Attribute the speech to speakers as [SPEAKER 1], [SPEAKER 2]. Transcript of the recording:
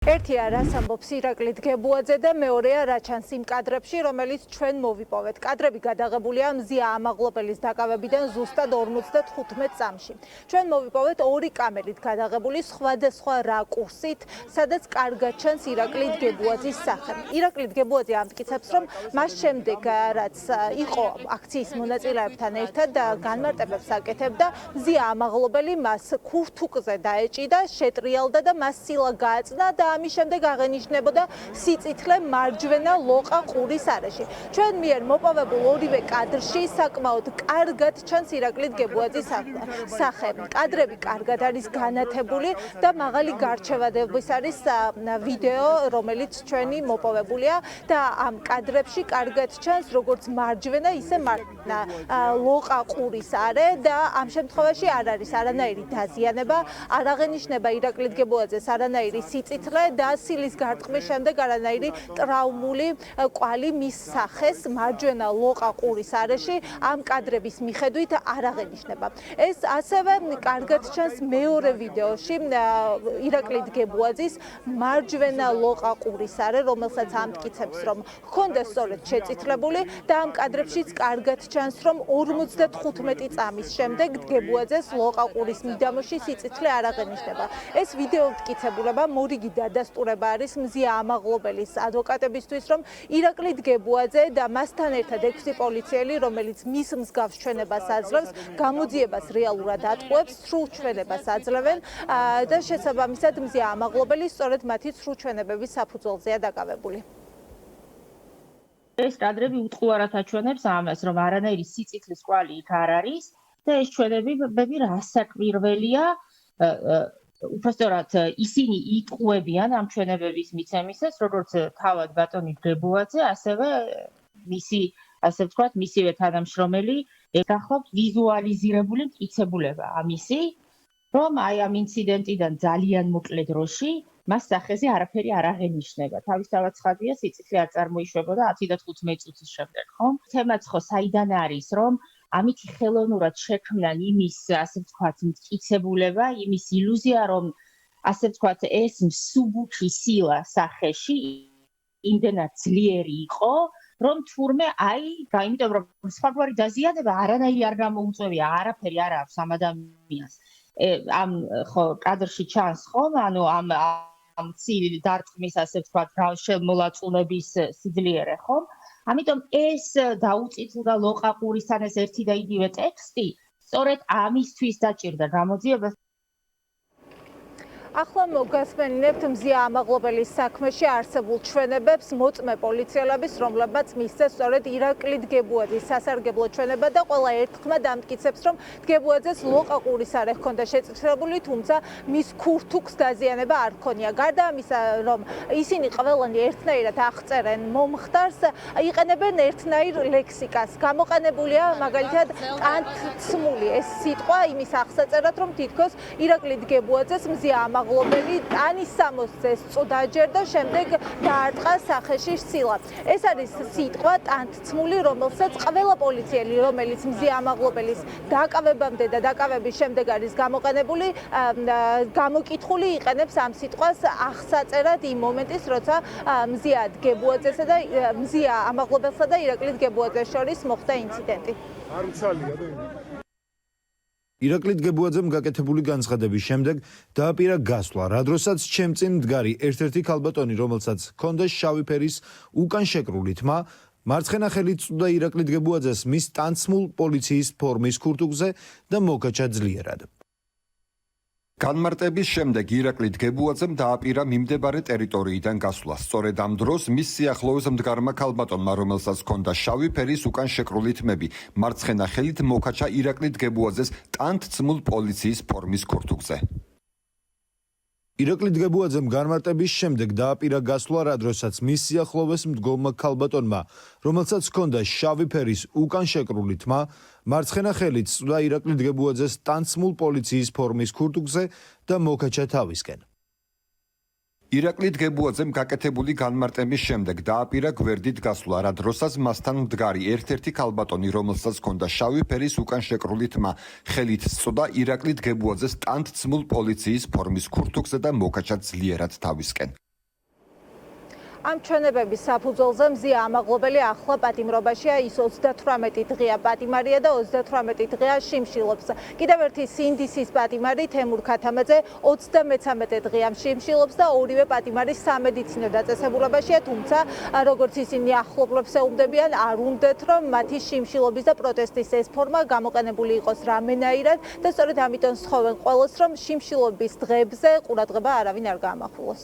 [SPEAKER 1] ერთი არის ამბობს ირაკლი დგებუაძე და მეორეა რა ჩანს იმ კადრებში, რომელიც ჩვენ მოვიპოვეთ. კადრები გადაღებულია მზია ამაღლობელის დაკავებიდან ზუსტად 55 წამში. ჩვენ მოვიპოვეთ ორი კამერით გადაღებული სხვადასხვა რაკურსით, სადაც კარგად ჩანს ირაკლი დგებუაძის სახე. ირაკლი დგებუაძე ამტკიცებს, რომ მას შემდეგ რაც იყო აქციის მონაწილეებთან ერთად განმარტებებს აკეთებდა, მზია ამაღლობელი მას ქურთუკზე დაეჭიდა, შეტრიალდა და მას სილა გააწნა და ამის შემდეგ აღენიშნებოდა სიწითლე მარჯვენა ლოყა ყურის არეში. ჩვენ მიერ მოპოვებულ ორივე კადრში საკმაოდ კარგად ჩანს ირაკლი დგებუაძის სახე. კადრები კარგად არის განათებული და მაღალი გარჩევადობის არის ვიდეო, რომელიც ჩვენი მოპოვებულია და ამ კადრებში კარგად ჩანს როგორც მარჯვენა, ისე ლოყა ყურის არე და ამ შემთხვევაში არ არის არანაირი დაზიანება, არ აღენიშნება ირაკლი დგებუაძეს არანაირი სიწითლე და სილის გარტყმის შემდეგ არანაირი ტრაუმული კვალი მის სახეს მარჯვენა ლოყა ყურის არეში ამ კადრების მიხედვით არ აღენიშნება. ეს ასევე კარგად ჩანს მეორე ვიდეოში ირაკლი დგებუაძის მარჯვენა ლოყა ყურის არე, რომელსაც ამტკიცებს, რომ ჰქონდა სწორედ შეწითლებული და ამ კადრებშიც კარგად ჩანს, რომ 55 წამის შემდეგ დგებუაძეს ლოყა ყურის მიდამოში სიწითლე არ აღენიშნება. ეს ვიდეო მტკიცებულება მორიგი დადასტურება არის მზია ამაღლობელის ადვოკატებისთვის, რომ ირაკლი დგებუაძე და მასთან ერთად 6 პოლიციელი, რომელიც მის მსგავს ჩვენებას აძლევს, გამოძიებას რეალურად ატყუებს, სრულ ჩვენებას აძლევენ და შესაბამისად მზია ამაღლობელი სწორედ მათი სრულ ჩვენებების საფუძველზეა დაკავებული.
[SPEAKER 2] ეს კადრები უტყუარად აჩვენებს ამას, რომ არანაირი სიწითლის კვალი იქ არ არის და ეს ჩვენებები რასაკვირველია, უბრალოდ ისინი იტყუებიან ამ ჩვენებების მიცემისას, როგორც თავად ბატონი დგებუაძე, ასევე მისივე თანამშრომელი ეხახობთ ვიზუალიზირებული მტკიცებულება ამისი, რომ აი ამ ინციდენტიდან ძალიან მოკლე დროში მას სახეზე არაფერი არ აღენიშნება. თავისთავად ცხადია, სიწითლე არ წარმოიშვებოდა 10 და 15 წუთის შემდეგ, ხომ? თემაც ხო საიდან არის, რომ ამით ხელოვნურად შექმნან იმის, ასე ვთქვათ, მტკიცებულება, იმის ილუზია, რომ ასე ვთქვათ, ეს მსუბუქი სილა სახეში იმდენად ძლიერი იყო, რომ თურმე იმიტომ რომ სხვაგვარი დაზიანება არანაირი არ გამოუწვევია, არაფერი არ აქვს ამ ადამიანს. ამ ხო კადრში ჩანს ხომ, ანუ ამ ცივი დარტყმის, ასე ვთქვათ, შემოლაწუნების სიძლიერე, ხომ? ამიტომ ეს დაუწითლდა ლოყა ყურისთან ეს ერთი და იგივე ტექსტი, სწორედ ამისთვის დაჭირდა გამოძიებას.
[SPEAKER 1] ახლა მოგასმენინებთ მზია ამაღლობელის საქმეში არსებულ ჩვენებებს მოწმე პოლიციელების, რომლებმაც მისცეს სწორედ ირაკლი დგებუაძის სასარგებლო ჩვენება და ყველა ერთხმად ამტკიცებს, რომ დგებუაძეს ლოყა ყურის არე ჰქონდა შეწითლებული, თუმცა მის ქურთუკს დაზიანება არ ჰქონია. გარდა ამისა, რომ ისინი ყველანი ერთნაირად აღწერენ მომხდარს, იყენებენ ერთნაირ ლექსიკას. გამოყენებულია მაგალითად ტანთცმული ეს სიტყვა იმის აღსაწერად, რომ თითქოს ირაკლი დგებუაძეს მზია ამაღლობელი ტანის სამოსცეს წუდაჯერდა, შემდეგ დაარტყა სახეში სილა. ეს არის სიტყვა ტანთცმული, რომელსაც ყველა პოლიციელი, რომელიც მზია ამაღლობელის დაკავებამდე და დაკავების შემდეგ არის გამოყენებული, გამოკითხული იყენებს ამ სიტყვას აღსაწერად იმ მომენტის, როცა მზია დგებუაძესა და მზია ამაღლობელსა და ირაკლი დგებუაძეს შორის მოხდა ინციდენტი.
[SPEAKER 3] არ უცალია და
[SPEAKER 4] ირაკლი დგებუაძემ გაკეთებული განცხადების შემდეგ დააპირა გასვლა, რა დროსაც ჩემ წინ მდგარი ერთ-ერთი ქალბატონი, რომელსაც ჰქონდა შავი ფერის უკან შეკრული თმა, მარცხენა ხელით წვდა ირაკლი დგებუაძეს მის ტანცმულ პოლიციის ფორმის ქურთუკზე და მოკაჩა ძლიერად.
[SPEAKER 5] განმარტების შემდეგ ირაკლი დგებუაძემ დააპირა მიმდებარე ტერიტორიიდან გასვლა. სწორედ ამ დროს მის სიახლოვეს მდგარმა ქალბატონმა, რომელსაც ჰქონდა შავი ფერის უკან შეკრული თმები, მარცხენა ხელით მოკაჩა ირაკლი დგებუაძეს ტანთცმულ პოლიციის ფორმის ქურთუკზე.
[SPEAKER 4] ირაკლი დგებუაძემ განმარტების შემდეგ დააპირა გასვლა, რა დროსაც მის სიახლოვეს მდგომმა ქალბატონმა, რომელსაც ჰქონდა შავი ფერის უკან შეკრული თმა, მარცხენა ხელით წვდა ირაკლი დგებუაძეს ტანცმულ პოლიციის ფორმის ქურთუკზე და მოკაჩა თავისკენ.
[SPEAKER 5] ირაკლი დგებუაძემ გაკეთებული განმარტების შემდეგ დააპირა გვერდით გასვლა, რა დროსაც მასთან მდგარი ერთ-ერთი ქალბატონი, რომელსაც ჰქონდა შავი ფერის უკან შეკრული თმა, ხელით სწოდა ირაკლი დგებუაძეს ტანთცმულ პოლიციის ფორმის ქურთუკზე და მოკაჩა ძლიერად თავისკენ.
[SPEAKER 1] ამ ჩვენებების საფუძველზე მზია ამაღლობელი ახლა პატიმრობაშია, ის 38 დღეა პატიმარია და 38 დღეა შიმშილობს. კიდევ ერთი სინდისის პატიმარი თემურ ქათამაძე 33 დღეა შიმშილობს და ორივე პატიმარი სამედიცინო დაწესებულებაშია, თუმცა როგორც ისინი ახლობლებს ეუბნებიან, არ უნდათ რომ მათი შიმშილობის და პროტესტის ეს ფორმა გამოყენებული იყოს რამენაირად და სწორედ ამიტომ სთხოვენ ყველას, რომ შიმშილობის დღეებზე ყურადღება არავინ არ გაამახვილოს.